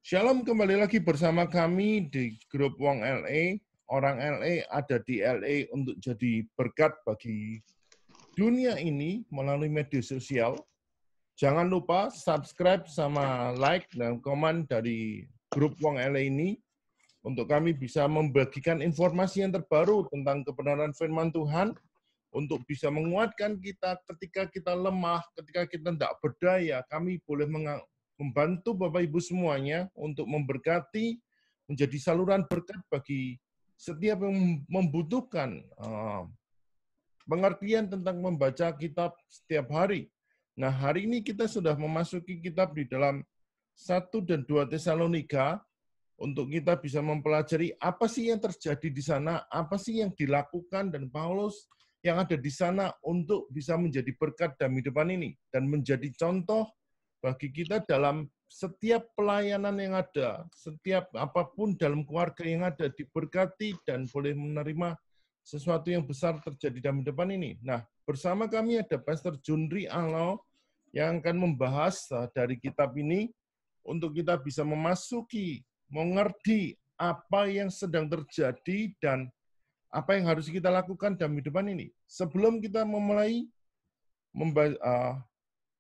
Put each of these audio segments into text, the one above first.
Shalom, kembali lagi bersama kami di grup Wong LA. Orang LA ada di LA untuk jadi berkat bagi dunia ini melalui media sosial. Jangan lupa subscribe sama like dan komen dari grup Wong LA ini untuk kami bisa membagikan informasi yang terbaru tentang kebenaran firman Tuhan, untuk bisa menguatkan kita ketika kita lemah, ketika kita tidak berdaya. Kami boleh membantu Bapak Ibu semuanya untuk memberkati, menjadi saluran berkat bagi setiap yang membutuhkan pengertian tentang membaca kitab setiap hari. Nah, hari ini kita sudah memasuki kitab di dalam 1 dan 2 Tesalonika untuk kita bisa mempelajari apa sih yang terjadi di sana, apa sih yang dilakukan dan Paulus yang ada di sana untuk bisa menjadi berkat dalam hidupan ini dan menjadi contoh bagi kita dalam setiap pelayanan yang ada, setiap apapun dalam keluarga yang ada, diberkati dan boleh menerima sesuatu yang besar terjadi dalam hidupan ini. Nah, bersama kami ada Pastor Junri Alo yang akan membahas dari kitab ini untuk kita bisa memasuki, mengerti apa yang sedang terjadi dan apa yang harus kita lakukan dalam hidupan ini. Sebelum kita memulai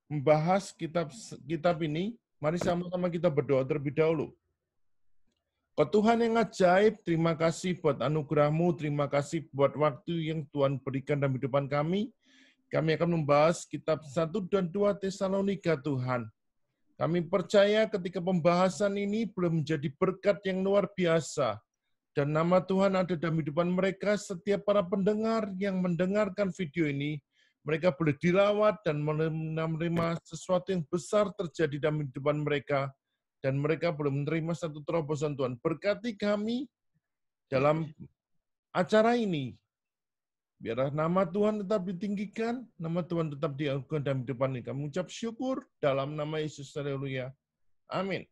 membahas kitab ini, mari sama-sama kita berdoa terlebih dahulu. Tuhan yang ajaib, terima kasih buat anugerah-Mu, terima kasih buat waktu yang Tuhan berikan dalam kehidupan kami. Kami akan membahas kitab 1 dan 2 Tesalonika, Tuhan. Kami percaya ketika pembahasan ini belum menjadi berkat yang luar biasa. Dan nama Tuhan ada dalam kehidupan mereka, setiap para pendengar yang mendengarkan video ini, mereka boleh dirawat dan menerima sesuatu yang besar terjadi dalam kehidupan mereka. Dan mereka boleh menerima satu terobosan Tuhan. Berkati kami dalam acara ini. Biarlah nama Tuhan tetap ditinggikan, nama Tuhan tetap diagungkan dalam kehidupan ini. Kami ucap syukur dalam nama Yesus. Haleluya. Amin.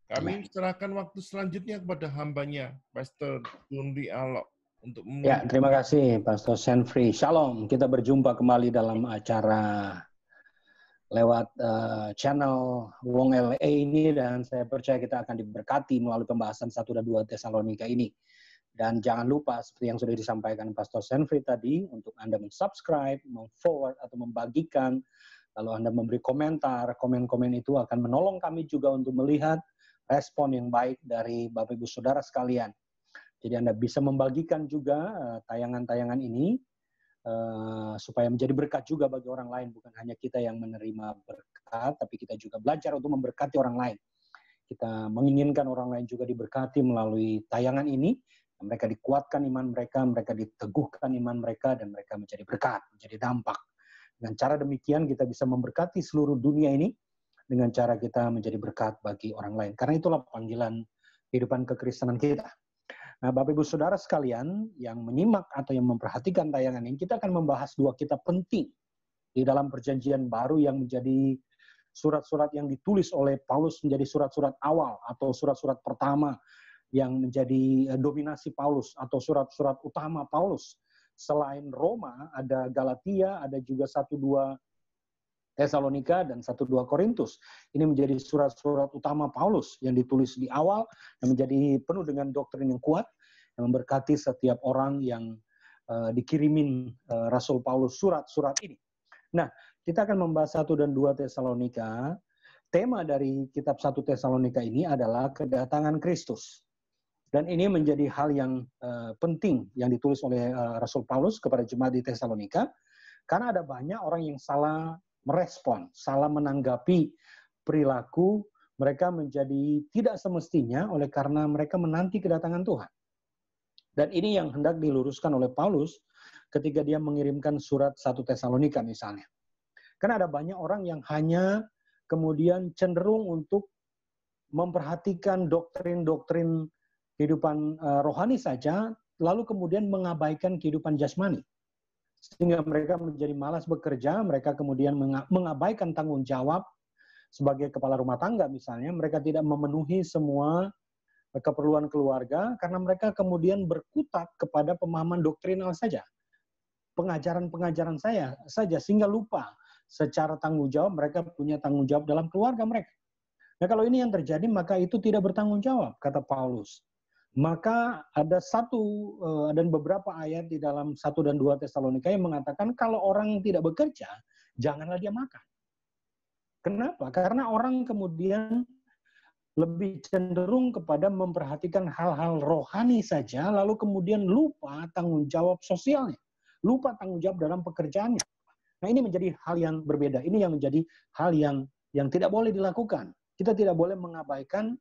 Kami serahkan waktu selanjutnya kepada hambanya, Pastor Junri Alo. Ya, terima kasih Pastor Senfri. Shalom, kita berjumpa kembali dalam acara lewat channel Wong LA ini, dan saya percaya kita akan diberkati melalui pembahasan 1 dan 2 Tesalonika ini. Dan jangan lupa, seperti yang sudah disampaikan Pastor Senfri tadi, untuk Anda mensubscribe, memforward atau membagikan, lalu Anda memberi komentar. Komen-komen itu akan menolong kami juga untuk melihat respon yang baik dari Bapak Ibu Saudara sekalian. Jadi Anda bisa membagikan juga tayangan-tayangan ini supaya menjadi berkat juga bagi orang lain. Bukan hanya kita yang menerima berkat, tapi kita juga belajar untuk memberkati orang lain. Kita menginginkan orang lain juga diberkati melalui tayangan ini. Mereka dikuatkan iman mereka, mereka diteguhkan iman mereka, dan mereka menjadi berkat, menjadi dampak. Dengan cara demikian kita bisa memberkati seluruh dunia ini dengan cara kita menjadi berkat bagi orang lain. Karena itulah panggilan kehidupan kekristenan kita. Nah, Bapak Ibu Saudara sekalian yang menyimak atau yang memperhatikan tayangan ini, kita akan membahas dua kitab penting di dalam Perjanjian Baru yang menjadi surat-surat yang ditulis oleh Paulus, menjadi surat-surat awal atau surat-surat pertama yang menjadi dominasi Paulus atau surat-surat utama Paulus. Selain Roma, ada Galatia, ada juga 1-2 Tesalonika dan 1-2 Korintus. Ini menjadi surat-surat utama Paulus yang ditulis di awal dan menjadi penuh dengan doktrin yang kuat yang memberkati setiap orang yang dikirimin Rasul Paulus surat-surat ini. Nah, kita akan membahas 1 dan 2 Tesalonika. Tema dari kitab 1 Tesalonika ini adalah kedatangan Kristus. Dan ini menjadi hal yang penting yang ditulis oleh Rasul Paulus kepada jemaat di Tesalonika, karena ada banyak orang yang salah merespon, salah menanggapi perilaku mereka menjadi tidak semestinya oleh karena mereka menanti kedatangan Tuhan. Dan ini yang hendak diluruskan oleh Paulus ketika dia mengirimkan surat 1 Tesalonika misalnya. Karena ada banyak orang yang hanya kemudian cenderung untuk memperhatikan doktrin-doktrin kehidupan rohani saja, lalu kemudian mengabaikan kehidupan jasmani. Sehingga mereka menjadi malas bekerja, mereka kemudian mengabaikan tanggung jawab sebagai kepala rumah tangga misalnya, mereka tidak memenuhi semua keperluan keluarga karena mereka kemudian berkutat kepada pemahaman doktrinal saja. Pengajaran-pengajaran saja, sehingga lupa secara tanggung jawab mereka punya tanggung jawab dalam keluarga mereka. Nah, kalau ini yang terjadi, maka itu tidak bertanggung jawab, kata Paulus. Maka ada dan beberapa ayat di dalam 1 dan 2 Tesalonika yang mengatakan kalau orang tidak bekerja, janganlah dia makan. Kenapa? Karena orang kemudian lebih cenderung kepada memperhatikan hal-hal rohani saja, lalu kemudian lupa tanggung jawab sosialnya, lupa tanggung jawab dalam pekerjaannya. Nah, ini menjadi hal yang berbeda. Ini yang menjadi hal yang tidak boleh dilakukan. Kita tidak boleh mengabaikan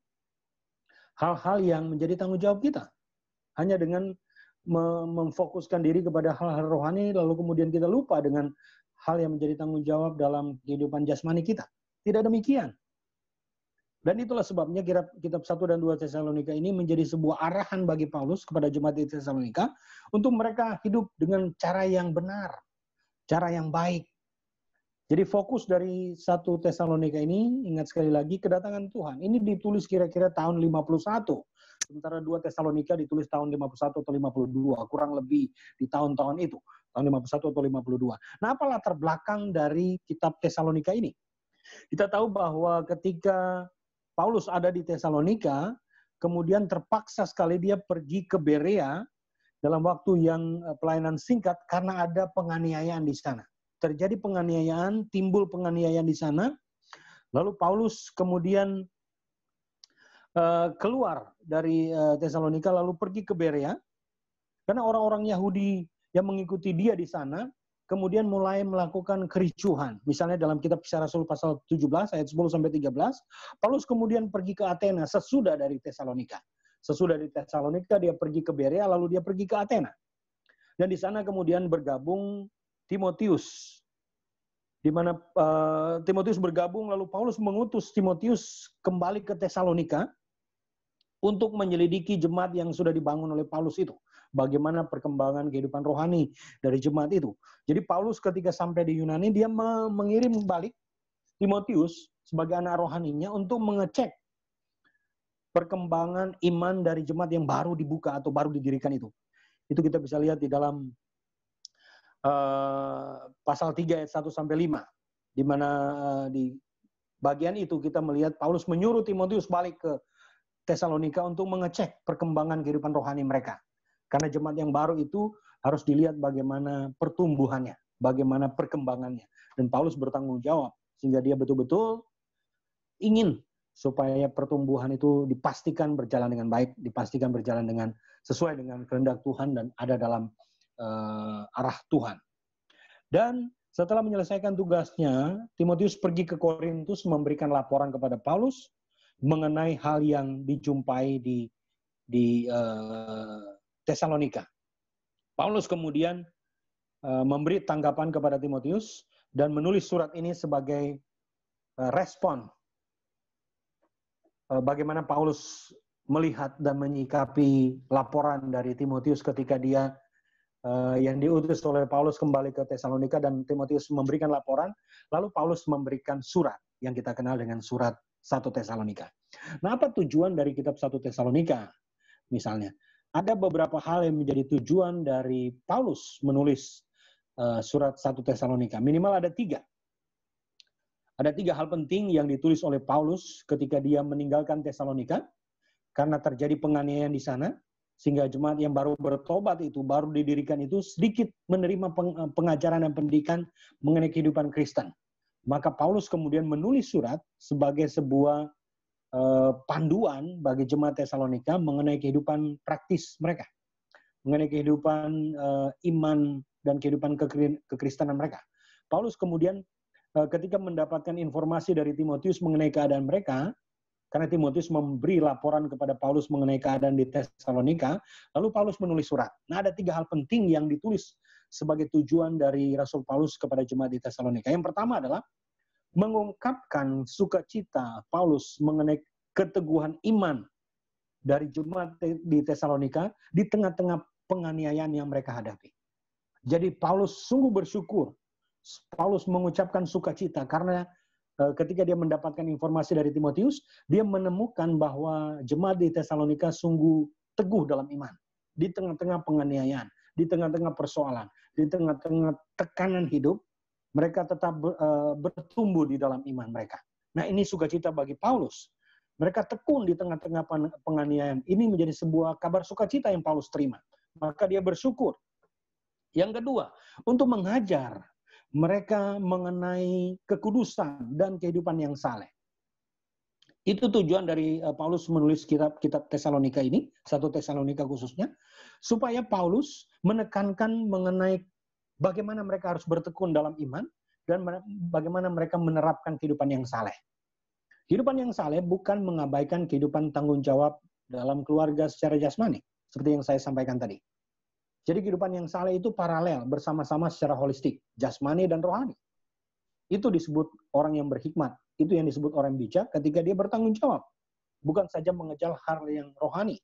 hal-hal yang menjadi tanggung jawab kita. Hanya dengan memfokuskan diri kepada hal-hal rohani, lalu kemudian kita lupa dengan hal yang menjadi tanggung jawab dalam kehidupan jasmani kita. Tidak demikian. Dan itulah sebabnya kitab 1 dan 2 Tesalonika ini menjadi sebuah arahan bagi Paulus kepada jemaat di Tesalonika untuk mereka hidup dengan cara yang benar, cara yang baik. Jadi fokus dari 1 Tesalonika ini, ingat sekali lagi, kedatangan Tuhan. Ini ditulis kira-kira tahun 51. Sementara 2 Tesalonika ditulis tahun 51 atau 52, kurang lebih di tahun-tahun itu. Tahun 51 atau 52. Nah, apa latar belakang dari kitab Tesalonika ini? Kita tahu bahwa ketika Paulus ada di Tesalonika, kemudian terpaksa sekali dia pergi ke Berea dalam waktu yang pelayanan singkat karena ada penganiayaan di sana. Terjadi penganiayaan, timbul penganiayaan di sana. Lalu Paulus kemudian keluar dari Tesalonika lalu pergi ke Berea karena orang-orang Yahudi yang mengikuti dia di sana kemudian mulai melakukan kericuhan. Misalnya dalam kitab Kisah Rasul pasal 17 ayat 10 sampai 13, Paulus kemudian pergi ke Athena sesudah dari Tesalonika. Sesudah di Tesalonika dia pergi ke Berea lalu dia pergi ke Athena. Dan di sana kemudian bergabung Timotius. Di mana Timotius bergabung lalu Paulus mengutus Timotius kembali ke Tesalonika untuk menyelidiki jemaat yang sudah dibangun oleh Paulus itu. Bagaimana perkembangan kehidupan rohani dari jemaat itu. Jadi Paulus ketika sampai di Yunani, dia mengirim balik Timotius sebagai anak rohaninya untuk mengecek perkembangan iman dari jemaat yang baru dibuka atau baru didirikan itu. Itu kita bisa lihat di dalam pasal 3 ayat 1 sampai 5. Di mana di bagian itu kita melihat Paulus menyuruh Timotius balik ke Tesalonika untuk mengecek perkembangan kehidupan rohani mereka. Karena jemaat yang baru itu harus dilihat bagaimana pertumbuhannya, bagaimana perkembangannya. Dan Paulus bertanggung jawab, sehingga dia betul-betul ingin supaya pertumbuhan itu dipastikan berjalan dengan baik, dipastikan berjalan dengan sesuai dengan kehendak Tuhan dan ada dalam arah Tuhan. Dan setelah menyelesaikan tugasnya, Timotius pergi ke Korintus memberikan laporan kepada Paulus mengenai hal yang dijumpai di Tesalonika. Paulus kemudian memberi tanggapan kepada Timotius dan menulis surat ini sebagai respon bagaimana Paulus melihat dan menyikapi laporan dari Timotius ketika dia yang diutus oleh Paulus kembali ke Tesalonika dan Timotius memberikan laporan, lalu Paulus memberikan surat yang kita kenal dengan surat 1 Tesalonika. Nah, apa tujuan dari kitab 1 Tesalonika? Misalnya, ada beberapa hal yang menjadi tujuan dari Paulus menulis surat 1 Tesalonika. Minimal ada 3. Ada 3 hal penting yang ditulis oleh Paulus ketika dia meninggalkan Tesalonika, karena terjadi penganiayaan di sana, sehingga jemaat yang baru bertobat itu, baru didirikan itu, sedikit menerima pengajaran dan pendidikan mengenai kehidupan Kristen. Maka Paulus kemudian menulis surat sebagai sebuah panduan bagi jemaat Tesalonika mengenai kehidupan praktis mereka, mengenai kehidupan iman dan kehidupan kekristenan mereka. Paulus kemudian ketika mendapatkan informasi dari Timotius mengenai keadaan mereka, karena Timotius memberi laporan kepada Paulus mengenai keadaan di Tesalonika, lalu Paulus menulis surat. Nah, ada 3 hal penting yang ditulis sebagai tujuan dari Rasul Paulus kepada jemaat di Tesalonika. Yang pertama adalah mengungkapkan sukacita Paulus mengenai keteguhan iman dari jemaat di Tesalonika di tengah-tengah penganiayaan yang mereka hadapi. Jadi Paulus sungguh bersyukur. Paulus mengucapkan sukacita karena ketika dia mendapatkan informasi dari Timotius, dia menemukan bahwa jemaat di Tesalonika sungguh teguh dalam iman. Di tengah-tengah penganiayaan, di tengah-tengah persoalan, di tengah-tengah tekanan hidup, mereka tetap bertumbuh di dalam iman mereka. Nah, ini sukacita bagi Paulus. Mereka tekun di tengah-tengah penganiayaan. Ini menjadi sebuah kabar sukacita yang Paulus terima. Maka dia bersyukur. Yang kedua, untuk mengajar mereka mengenai kekudusan dan kehidupan yang saleh. Itu tujuan dari Paulus menulis kitab Tesalonika ini, 1 Tesalonika khususnya, supaya Paulus menekankan mengenai bagaimana mereka harus bertekun dalam iman dan bagaimana mereka menerapkan kehidupan yang saleh. Kehidupan yang saleh bukan mengabaikan kehidupan tanggung jawab dalam keluarga secara jasmani, seperti yang saya sampaikan tadi. Jadi kehidupan yang saleh itu paralel, bersama-sama secara holistik, jasmani dan rohani. Itu disebut orang yang berhikmat. Itu yang disebut orang bijak ketika dia bertanggung jawab. Bukan saja mengejar hal yang rohani,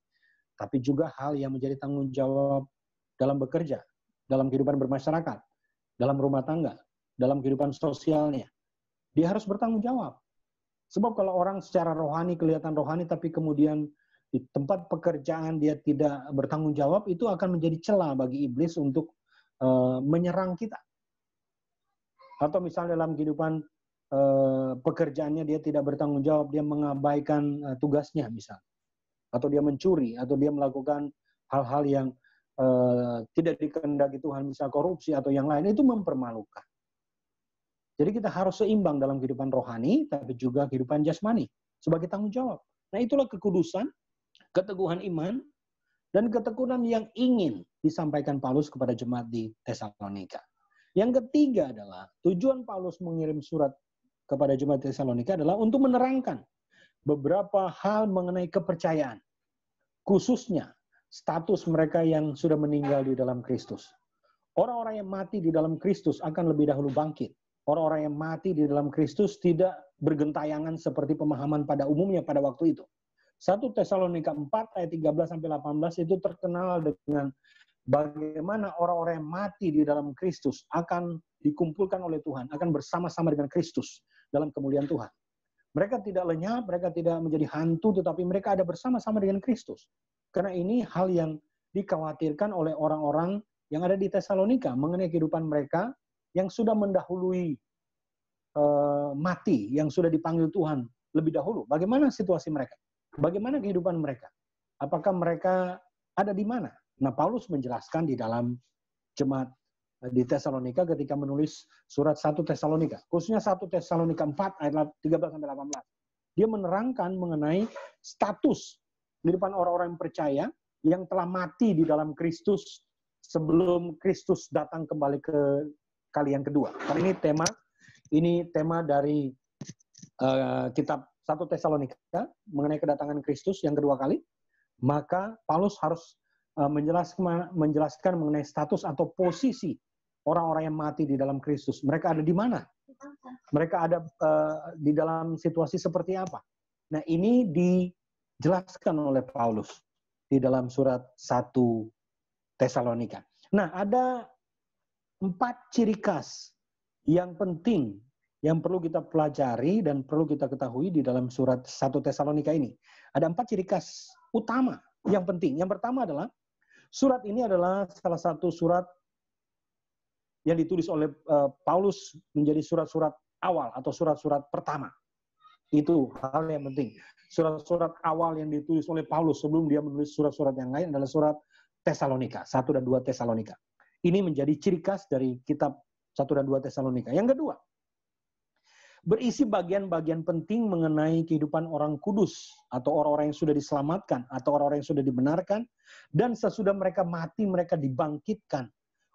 tapi juga hal yang menjadi tanggung jawab dalam bekerja, dalam kehidupan bermasyarakat, dalam rumah tangga, dalam kehidupan sosialnya. Dia harus bertanggung jawab. Sebab kalau orang secara rohani, kelihatan rohani, tapi kemudian di tempat pekerjaan dia tidak bertanggung jawab, itu akan menjadi celah bagi iblis untuk menyerang kita. Atau misalnya dalam kehidupan pekerjaannya dia tidak bertanggung jawab, dia mengabaikan tugasnya misalnya. Atau dia mencuri, atau dia melakukan hal-hal yang tidak dikehendaki Tuhan, misal korupsi atau yang lain, itu mempermalukan. Jadi kita harus seimbang dalam kehidupan rohani, tapi juga kehidupan jasmani sebagai tanggung jawab. Nah, itulah kekudusan, keteguhan iman, dan ketekunan yang ingin disampaikan Paulus kepada jemaat di Tesalonika. Yang ketiga adalah tujuan Paulus mengirim surat kepada jemaat Tesalonika adalah untuk menerangkan beberapa hal mengenai kepercayaan, khususnya status mereka yang sudah meninggal di dalam Kristus. Orang-orang yang mati di dalam Kristus akan lebih dahulu bangkit. Orang-orang yang mati di dalam Kristus tidak bergentayangan seperti pemahaman pada umumnya pada waktu itu. 1 Tesalonika 4 ayat 13-18 itu terkenal dengan bagaimana orang-orang yang mati di dalam Kristus akan dikumpulkan oleh Tuhan, akan bersama-sama dengan Kristus dalam kemuliaan Tuhan. Mereka tidak lenyap, mereka tidak menjadi hantu, tetapi mereka ada bersama-sama dengan Kristus. Karena ini hal yang dikhawatirkan oleh orang-orang yang ada di Tesalonika mengenai kehidupan mereka yang sudah mendahului mati, yang sudah dipanggil Tuhan lebih dahulu. Bagaimana situasi mereka? Bagaimana kehidupan mereka? Apakah mereka ada di mana? Nah, Paulus menjelaskan di dalam jemaat di Tesalonika ketika menulis surat 1 Tesalonika. Khususnya 1 Tesalonika 4 ayat 13-18. Dia menerangkan mengenai status di depan orang-orang yang percaya yang telah mati di dalam Kristus sebelum Kristus datang kembali ke kali yang kedua. Karena ini tema dari kitab 1 Tesalonika mengenai kedatangan Kristus yang kedua kali. Maka Paulus harus menjelaskan mengenai status atau posisi orang-orang yang mati di dalam Kristus. Mereka ada di mana? Mereka ada di dalam situasi seperti apa? Nah, ini dijelaskan oleh Paulus di dalam surat 1 Tesalonika. Nah, ada 4 ciri khas yang penting yang perlu kita pelajari dan perlu kita ketahui di dalam surat 1 Tesalonika ini. Ada 4 ciri khas utama yang penting. Yang pertama adalah surat ini adalah salah satu surat yang ditulis oleh Paulus menjadi surat-surat awal atau surat-surat pertama. Itu hal yang penting. Surat-surat awal yang ditulis oleh Paulus sebelum dia menulis surat-surat yang lain adalah surat Tesalonika, 1 dan 2 Tesalonika. Ini menjadi ciri khas dari kitab 1 dan 2 Tesalonika. Yang kedua, berisi bagian-bagian penting mengenai kehidupan orang kudus atau orang-orang yang sudah diselamatkan atau orang-orang yang sudah dibenarkan dan sesudah mereka mati mereka dibangkitkan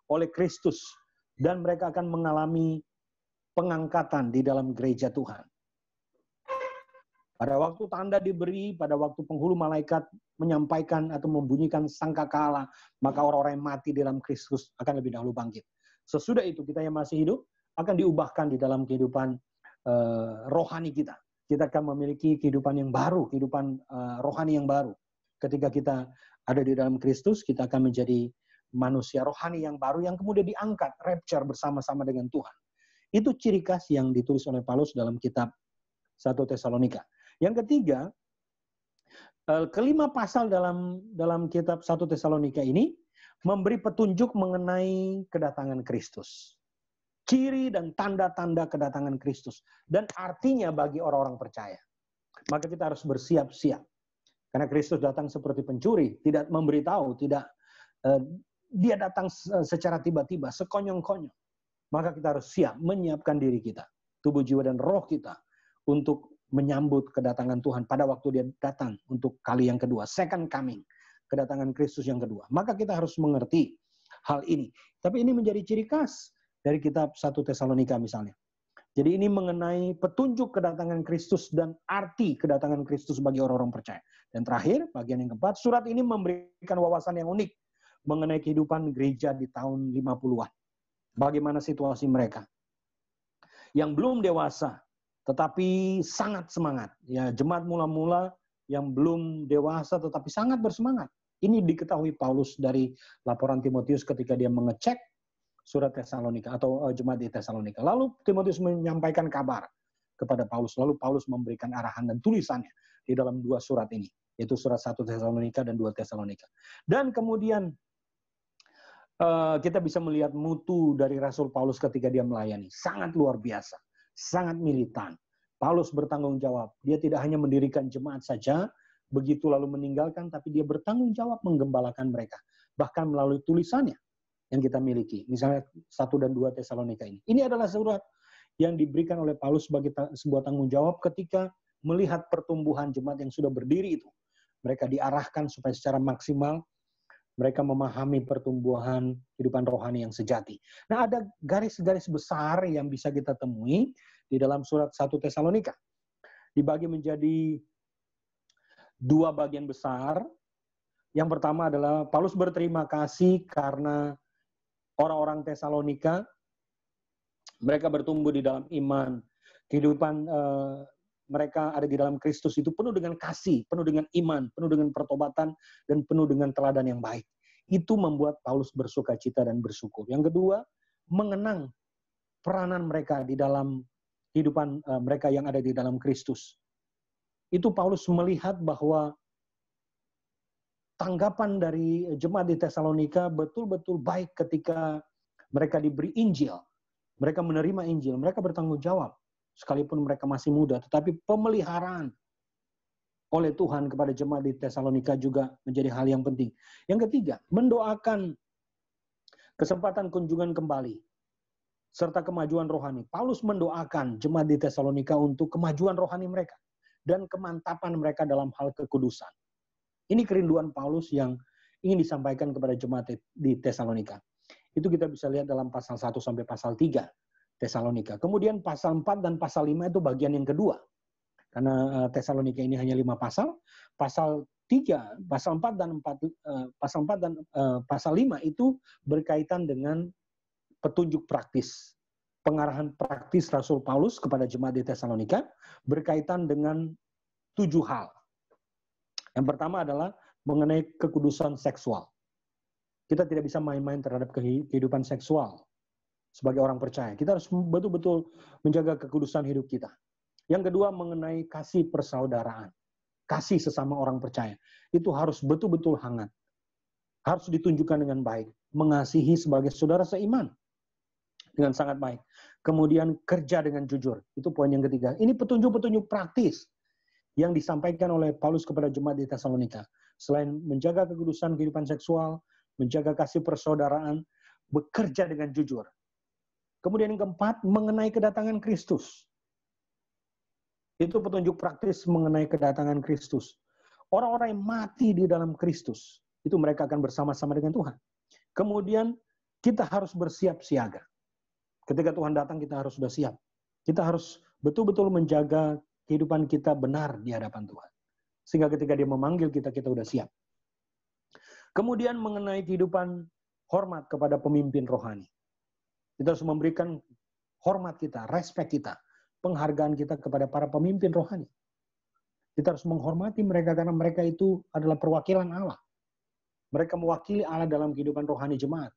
oleh Kristus dan mereka akan mengalami pengangkatan di dalam gereja Tuhan. Pada waktu tanda diberi, pada waktu penghulu malaikat menyampaikan atau membunyikan sangkakala, maka orang-orang yang mati di dalam Kristus akan lebih dahulu bangkit. Sesudah itu kita yang masih hidup akan diubahkan di dalam kehidupan rohani kita. Kita akan memiliki kehidupan yang baru, kehidupan rohani yang baru. Ketika kita ada di dalam Kristus, kita akan menjadi manusia rohani yang baru yang kemudian diangkat, rapture bersama-sama dengan Tuhan. Itu ciri khas yang ditulis oleh Paulus dalam kitab 1 Tesalonika. Yang ketiga, kelima pasal dalam kitab 1 Tesalonika ini memberi petunjuk mengenai kedatangan Kristus. ciri dan tanda-tanda kedatangan Kristus. Dan artinya bagi orang-orang percaya. Maka kita harus bersiap-siap. Karena Kristus datang seperti pencuri, tidak memberitahu, dia datang secara tiba-tiba, sekonyong-konyong. Maka kita harus siap menyiapkan diri kita, tubuh, jiwa, dan roh kita untuk menyambut kedatangan Tuhan pada waktu dia datang untuk kali yang kedua, second coming, kedatangan Kristus yang kedua. Maka kita harus mengerti hal ini. Tapi ini menjadi ciri khas dari kitab 1 Tesalonika misalnya. Jadi ini mengenai petunjuk kedatangan Kristus dan arti kedatangan Kristus bagi orang-orang percaya. Dan terakhir, bagian yang keempat, surat ini memberikan wawasan yang unik mengenai kehidupan gereja di tahun 50-an. Bagaimana situasi mereka. Yang belum dewasa, tetapi sangat semangat. Ya, jemaat mula-mula yang belum dewasa tetapi sangat bersemangat. Ini diketahui Paulus dari laporan Timotius ketika dia mengecek surat Tesalonika atau jemaat di Tesalonika. Lalu Timotius menyampaikan kabar kepada Paulus. Lalu Paulus memberikan arahan dan tulisannya di dalam dua surat ini, yaitu surat 1 Tesalonika dan 2 Tesalonika. Dan kemudian kita bisa melihat mutu dari Rasul Paulus ketika dia melayani. Sangat luar biasa, sangat militan. Paulus bertanggung jawab. Dia tidak hanya mendirikan jemaat saja, begitu lalu meninggalkan, tapi dia bertanggung jawab menggembalakan mereka. Bahkan melalui tulisannya yang kita miliki. Misalnya 1 dan 2 Tesalonika ini. Ini adalah surat yang diberikan oleh Paulus sebagai sebuah tanggung jawab ketika melihat pertumbuhan jemaat yang sudah berdiri itu. Mereka diarahkan supaya secara maksimal mereka memahami pertumbuhan kehidupan rohani yang sejati. Nah, ada garis-garis besar yang bisa kita temui di dalam surat 1 Tesalonika. Dibagi menjadi dua bagian besar. Yang pertama adalah Paulus berterima kasih karena orang-orang Tesalonika, mereka bertumbuh di dalam iman. Kehidupan mereka ada di dalam Kristus itu penuh dengan kasih, penuh dengan iman, penuh dengan pertobatan, dan penuh dengan teladan yang baik. Itu membuat Paulus bersuka cita dan bersyukur. Yang kedua, mengenang peranan mereka di dalam kehidupan mereka yang ada di dalam Kristus. Itu Paulus melihat bahwa tanggapan dari jemaat di Tesalonika betul-betul baik ketika mereka diberi Injil. Mereka menerima Injil, mereka bertanggung jawab. Sekalipun mereka masih muda, tetapi pemeliharaan oleh Tuhan kepada jemaat di Tesalonika juga menjadi hal yang penting. Yang ketiga, mendoakan kesempatan kunjungan kembali serta kemajuan rohani. Paulus mendoakan jemaat di Tesalonika untuk kemajuan rohani mereka dan kemantapan mereka dalam hal kekudusan. Ini kerinduan Paulus yang ingin disampaikan kepada jemaat di Tesalonika. Itu kita bisa lihat dalam pasal 1 sampai pasal 3 Tesalonika. Kemudian pasal 4 dan pasal 5 itu bagian yang kedua. Karena Tesalonika ini hanya 5 pasal. Pasal 3, pasal 4 dan pasal 5 itu berkaitan dengan petunjuk praktis. Pengarahan praktis Rasul Paulus kepada jemaat di Tesalonika berkaitan dengan 7 hal. Yang pertama adalah mengenai kekudusan seksual. Kita tidak bisa main-main terhadap kehidupan seksual sebagai orang percaya. Kita harus betul-betul menjaga kekudusan hidup kita. Yang kedua mengenai kasih persaudaraan. Kasih sesama orang percaya. Itu harus betul-betul hangat. Harus ditunjukkan dengan baik. Mengasihi sebagai saudara seiman dengan sangat baik. Kemudian kerja dengan jujur. Itu poin yang ketiga. Ini petunjuk-petunjuk praktis yang disampaikan oleh Paulus kepada jemaat di Tesalonika. Selain menjaga kekudusan kehidupan seksual, menjaga kasih persaudaraan, bekerja dengan jujur. Kemudian yang keempat, mengenai kedatangan Kristus. Itu petunjuk praktis mengenai kedatangan Kristus. Orang-orang yang mati di dalam Kristus, itu mereka akan bersama-sama dengan Tuhan. Kemudian kita harus bersiap siaga. Ketika Tuhan datang, kita harus sudah siap. Kita harus betul-betul menjaga kehidupan kita benar di hadapan Tuhan. Sehingga ketika dia memanggil kita, kita sudah siap. Kemudian mengenai kehidupan hormat kepada pemimpin rohani. Kita harus memberikan hormat kita, respek kita, penghargaan kita kepada para pemimpin rohani. Kita harus menghormati mereka karena mereka itu adalah perwakilan Allah. Mereka mewakili Allah dalam kehidupan rohani jemaat.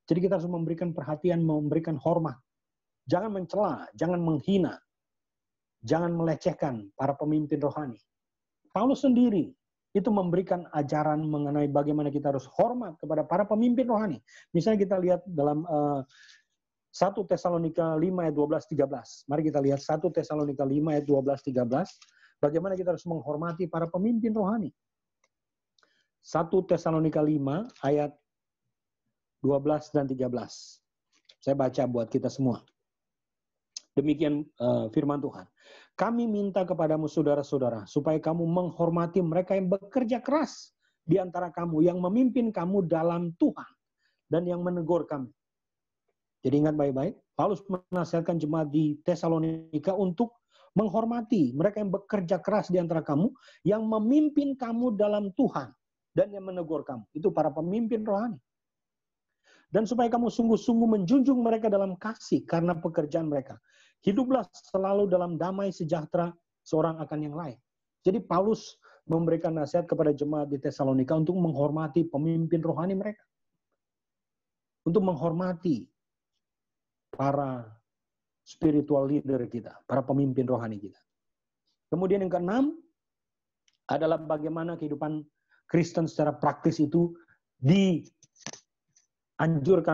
Jadi kita harus memberikan perhatian, memberikan hormat. Jangan mencela, jangan menghina. Jangan melecehkan para pemimpin rohani. Paulus sendiri itu memberikan ajaran mengenai bagaimana kita harus hormat kepada para pemimpin rohani. Misalnya kita lihat dalam 1 Tesalonika 5 ayat 12-13. Mari kita lihat 1 Tesalonika 5 ayat 12-13. Bagaimana kita harus menghormati para pemimpin rohani. 1 Tesalonika 5 ayat 12 dan 13. Saya baca buat kita semua. Demikian firman Tuhan. Kami minta kepadamu saudara-saudara, supaya kamu menghormati mereka yang bekerja keras di antara kamu, yang memimpin kamu dalam Tuhan, dan yang menegur kami. Jadi ingat baik-baik, Paulus menasihatkan jemaat di Tesalonika untuk menghormati mereka yang bekerja keras di antara kamu, yang memimpin kamu dalam Tuhan, dan yang menegur kamu. Itu para pemimpin rohani. Dan supaya kamu sungguh-sungguh menjunjung mereka dalam kasih karena pekerjaan mereka. Hiduplah selalu dalam damai sejahtera seorang akan yang lain. Jadi Paulus memberikan nasihat kepada jemaat di Tesalonika untuk menghormati pemimpin rohani mereka. Untuk menghormati para spiritual leader kita, para pemimpin rohani kita. Kemudian yang keenam adalah bagaimana kehidupan Kristen secara praktis itu dianjurkan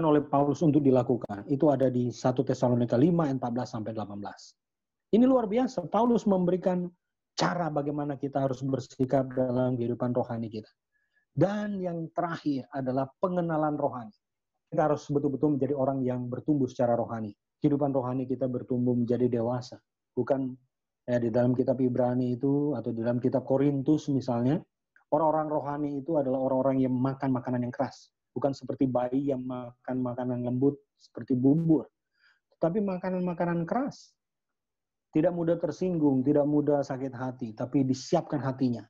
oleh Paulus untuk dilakukan. Itu ada di 1 Tesalonika 5 ayat 14-18. Ini luar biasa. Paulus memberikan cara bagaimana kita harus bersikap dalam kehidupan rohani kita. Dan yang terakhir adalah pengenalan rohani. Kita harus betul-betul menjadi orang yang bertumbuh secara rohani. Kehidupan rohani kita bertumbuh menjadi dewasa. Bukan di dalam kitab Ibrani itu, atau di dalam kitab Korintus misalnya, orang-orang rohani itu adalah orang-orang yang makan makanan yang keras. Bukan seperti bayi yang makan makanan lembut seperti bubur. Tetapi makanan-makanan keras. Tidak mudah tersinggung, tidak mudah sakit hati, tapi disiapkan hatinya.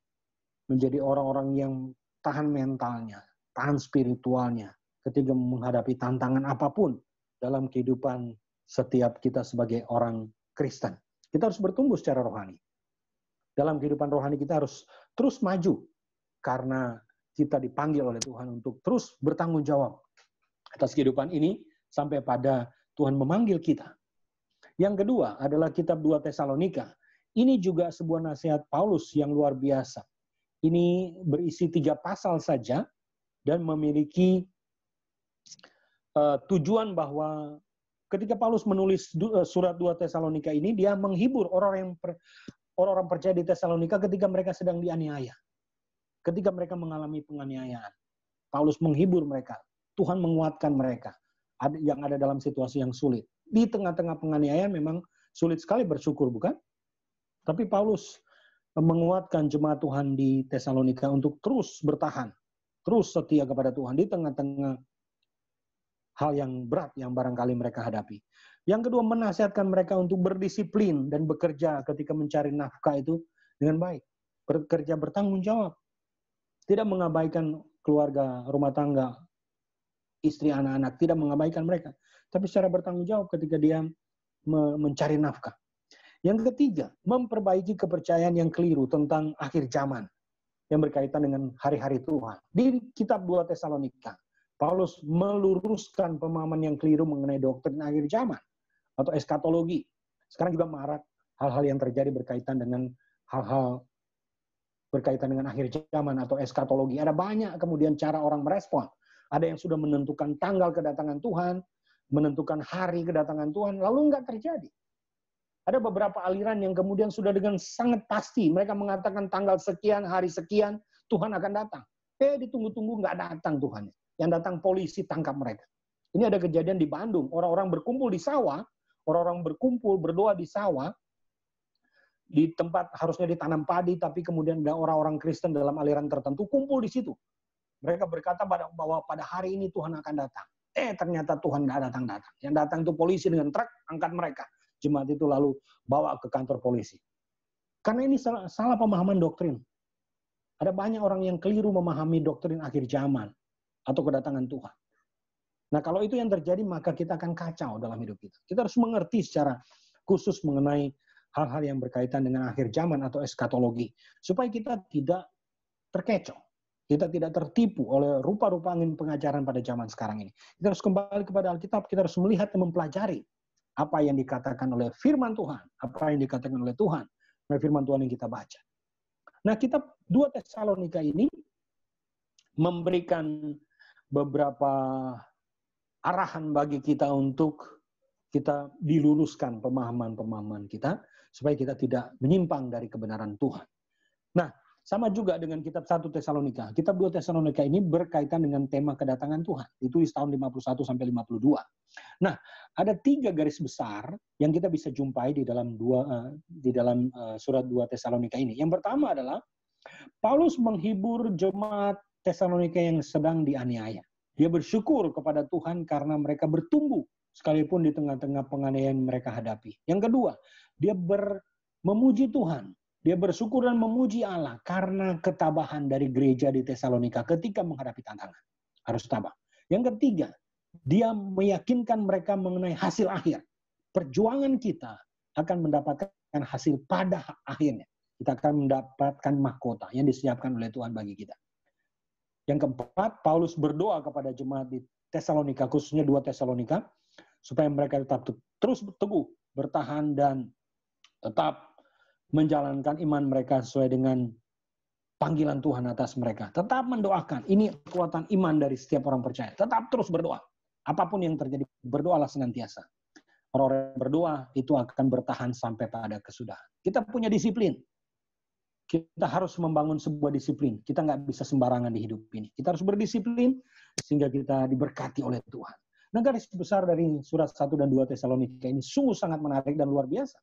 Menjadi orang-orang yang tahan mentalnya, tahan spiritualnya, ketika menghadapi tantangan apapun dalam kehidupan setiap kita sebagai orang Kristen. Kita harus bertumbuh secara rohani. Dalam kehidupan rohani kita harus terus maju, karena kita dipanggil oleh Tuhan untuk terus bertanggung jawab atas kehidupan ini sampai pada Tuhan memanggil kita. Yang kedua adalah kitab 2 Tesalonika. Ini juga sebuah nasihat Paulus yang luar biasa. Ini berisi 3 pasal saja dan memiliki tujuan bahwa ketika Paulus menulis surat 2 Tesalonika ini, dia menghibur orang-orang percaya di Tesalonika ketika mereka sedang dianiaya. Ketika mereka mengalami penganiayaan. Paulus menghibur mereka. Tuhan menguatkan mereka yang ada dalam situasi yang sulit. Di tengah-tengah penganiayaan memang sulit sekali bersyukur, bukan? Tapi Paulus menguatkan jemaat Tuhan di Tesalonika untuk terus bertahan, terus setia kepada Tuhan di tengah-tengah hal yang berat yang barangkali mereka hadapi. Yang kedua, menasihatkan mereka untuk berdisiplin dan bekerja ketika mencari nafkah itu dengan baik. Bekerja bertanggung jawab. Tidak mengabaikan keluarga, rumah tangga, istri, anak-anak. Tidak mengabaikan mereka. Tapi secara bertanggung jawab ketika dia mencari nafkah. Yang ketiga, memperbaiki kepercayaan yang keliru tentang akhir zaman yang berkaitan dengan hari-hari Tuhan. Di kitab 2 Tesalonika, Paulus meluruskan pemahaman yang keliru mengenai doktrin akhir zaman atau eskatologi. Sekarang juga marak hal-hal yang terjadi berkaitan dengan hal-hal berkaitan dengan akhir zaman atau eskatologi. Ada banyak kemudian cara orang merespon. Ada yang sudah menentukan tanggal kedatangan Tuhan, menentukan hari kedatangan Tuhan, lalu enggak terjadi. Ada beberapa aliran yang kemudian sudah dengan sangat pasti, mereka mengatakan tanggal sekian, hari sekian, Tuhan akan datang. Ditunggu-tunggu enggak datang Tuhan. Yang datang polisi tangkap mereka. Ini ada kejadian di Bandung, orang-orang berkumpul di sawah, orang-orang berkumpul berdoa di sawah, di tempat harusnya ditanam padi, tapi kemudian ada orang-orang Kristen dalam aliran tertentu kumpul di situ. Mereka berkata bahwa pada hari ini Tuhan akan datang. Ternyata Tuhan nggak datang-datang. Yang datang itu polisi dengan truk, angkat mereka. Jemaat itu lalu bawa ke kantor polisi. Karena ini salah pemahaman doktrin. Ada banyak orang yang keliru memahami doktrin akhir zaman atau kedatangan Tuhan. Nah, kalau itu yang terjadi, maka kita akan kacau dalam hidup kita. Kita harus mengerti secara khusus mengenai hal-hal yang berkaitan dengan akhir zaman atau eskatologi. Supaya kita tidak terkecoh. Kita tidak tertipu oleh rupa-rupa angin pengajaran pada zaman sekarang ini. Kita harus kembali kepada Alkitab, kita harus melihat dan mempelajari apa yang dikatakan oleh firman Tuhan, apa yang dikatakan oleh Tuhan, oleh firman Tuhan yang kita baca. Nah, kitab 2 Tesalonika ini memberikan beberapa arahan bagi kita untuk kita diluruskan pemahaman-pemahaman kita, supaya kita tidak menyimpang dari kebenaran Tuhan. Nah, sama juga dengan kitab 1 Tesalonika. Kitab 2 Tesalonika ini berkaitan dengan tema kedatangan Tuhan. Ditulis tahun 51 sampai 52. Nah, ada 3 garis besar yang kita bisa jumpai di dalam surat 2 Tesalonika ini. Yang pertama adalah Paulus menghibur jemaat Tesalonika yang sedang dianiaya. Dia bersyukur kepada Tuhan karena mereka bertumbuh sekalipun di tengah-tengah penganiayaan mereka hadapi. Yang kedua, dia memuji Tuhan. Dia bersyukur dan memuji Allah karena ketabahan dari gereja di Tesalonika ketika menghadapi tantangan. Harus tabah. Yang ketiga, dia meyakinkan mereka mengenai hasil akhir. Perjuangan kita akan mendapatkan hasil pada akhirnya. Kita akan mendapatkan mahkota yang disiapkan oleh Tuhan bagi kita. Yang keempat, Paulus berdoa kepada jemaat di Tesalonika, khususnya 2 Tesalonika, supaya mereka tetap terus teguh, bertahan, dan tetap menjalankan iman mereka sesuai dengan panggilan Tuhan atas mereka. Tetap mendoakan. Ini kekuatan iman dari setiap orang percaya. Tetap terus berdoa. Apapun yang terjadi, berdoalah senantiasa. Orang-orang yang berdoa itu akan bertahan sampai pada kesudahan. Kita punya disiplin. Kita harus membangun sebuah disiplin. Kita nggak bisa sembarangan di hidup ini. Kita harus berdisiplin sehingga kita diberkati oleh Tuhan. Nah, garis besar dari surat 1 dan 2 Tesalonika ini sungguh sangat menarik dan luar biasa.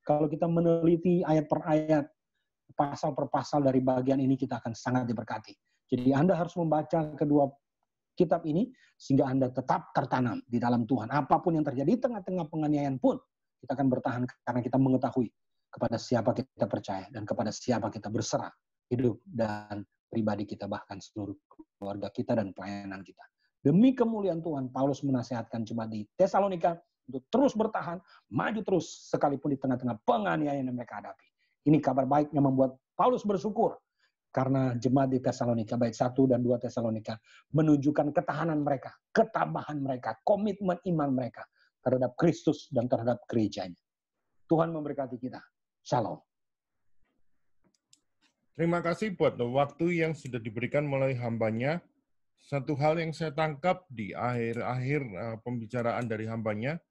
Kalau kita meneliti ayat per ayat, pasal per pasal dari bagian ini, kita akan sangat diberkati. Jadi Anda harus membaca kedua kitab ini sehingga Anda tetap tertanam di dalam Tuhan. Apapun yang terjadi di tengah-tengah penganiayaan pun, kita akan bertahan karena kita mengetahui kepada siapa kita percaya dan kepada siapa kita berserah hidup dan pribadi kita, bahkan seluruh keluarga kita dan pelayanan kita. Demi kemuliaan Tuhan, Paulus menasihatkan jemaat di Tesalonika untuk terus bertahan, maju terus sekalipun di tengah-tengah penganiayaan yang mereka hadapi. Ini kabar baik yang membuat Paulus bersyukur karena jemaat di Tesalonika, baik 1 dan 2 Tesalonika, menunjukkan ketahanan mereka, ketabahan mereka, komitmen iman mereka terhadap Kristus dan terhadap gerejanya. Tuhan memberkati kita. Shalom. Terima kasih buat waktu yang sudah diberikan melalui hambanya. Satu hal yang saya tangkap di akhir-akhir pembicaraan dari hambanya,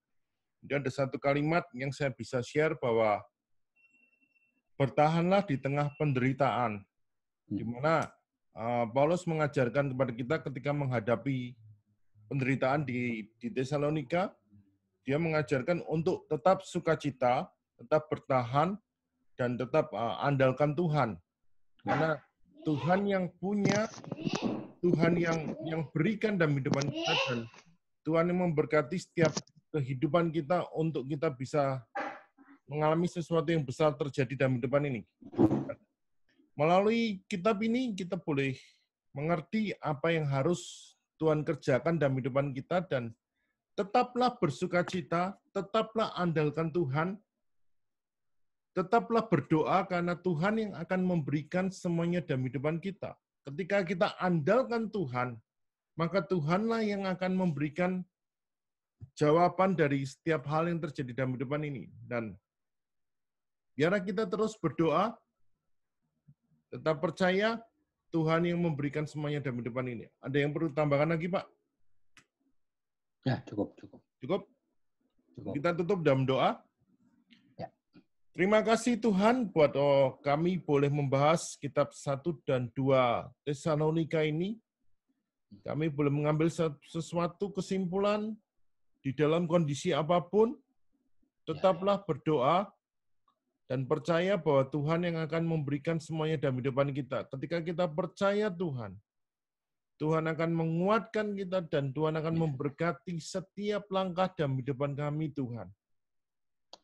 ada satu kalimat yang saya bisa share bahwa bertahanlah di tengah penderitaan, di mana Paulus mengajarkan kepada kita ketika menghadapi penderitaan di Tesalonika, dia mengajarkan untuk tetap sukacita, tetap bertahan, dan tetap andalkan Tuhan. Karena Tuhan yang punya, Tuhan yang berikan dalam kehidupan kita, dan Tuhan yang memberkati setiap kehidupan kita untuk kita bisa mengalami sesuatu yang besar terjadi dalam kehidupan ini. Melalui kitab ini kita boleh mengerti apa yang harus Tuhan kerjakan dalam kehidupan kita, dan tetaplah bersukacita, tetaplah andalkan Tuhan, tetaplah berdoa karena Tuhan yang akan memberikan semuanya dalam kehidupan kita. Ketika kita andalkan Tuhan, maka Tuhanlah yang akan memberikan jawaban dari setiap hal yang terjadi dalam kehidupan ini. Dan biarlah kita terus berdoa, tetap percaya Tuhan yang memberikan semuanya dalam kehidupan ini. Ada yang perlu tambahkan lagi, Pak? Ya, cukup. Cukup? Kita tutup dalam doa. Ya. Terima kasih Tuhan buat kami boleh membahas kitab 1 dan 2 Tesalonika ini. Kami boleh mengambil sesuatu kesimpulan di dalam kondisi apapun. Tetaplah berdoa dan percaya bahwa Tuhan yang akan memberikan semuanya dalam kehidupan kita. Ketika kita percaya Tuhan, Tuhan akan menguatkan kita dan Tuhan akan memberkati setiap langkah dalam kehidupan kami, Tuhan.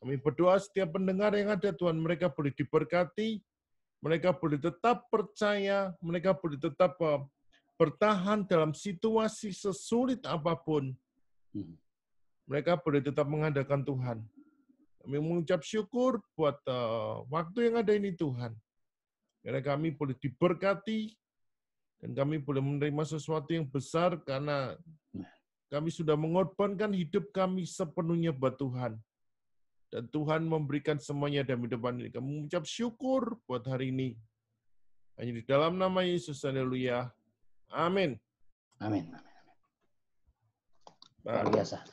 Kami berdoa setiap pendengar yang ada, Tuhan, mereka boleh diberkati, mereka boleh tetap percaya, mereka boleh tetap bertahan dalam situasi sesulit apapun. Mereka boleh tetap mengandalkan Tuhan. Kami mengucap syukur buat waktu yang ada ini, Tuhan. Karena kami boleh diberkati, dan kami boleh menerima sesuatu yang besar karena kami sudah mengorbankan hidup kami sepenuhnya buat Tuhan. Dan Tuhan memberikan semuanya dalam kehidupan ini. Kami mengucap syukur buat hari ini. Hanya di dalam nama Yesus, haleluya. Amin. Amin. Luar biasa.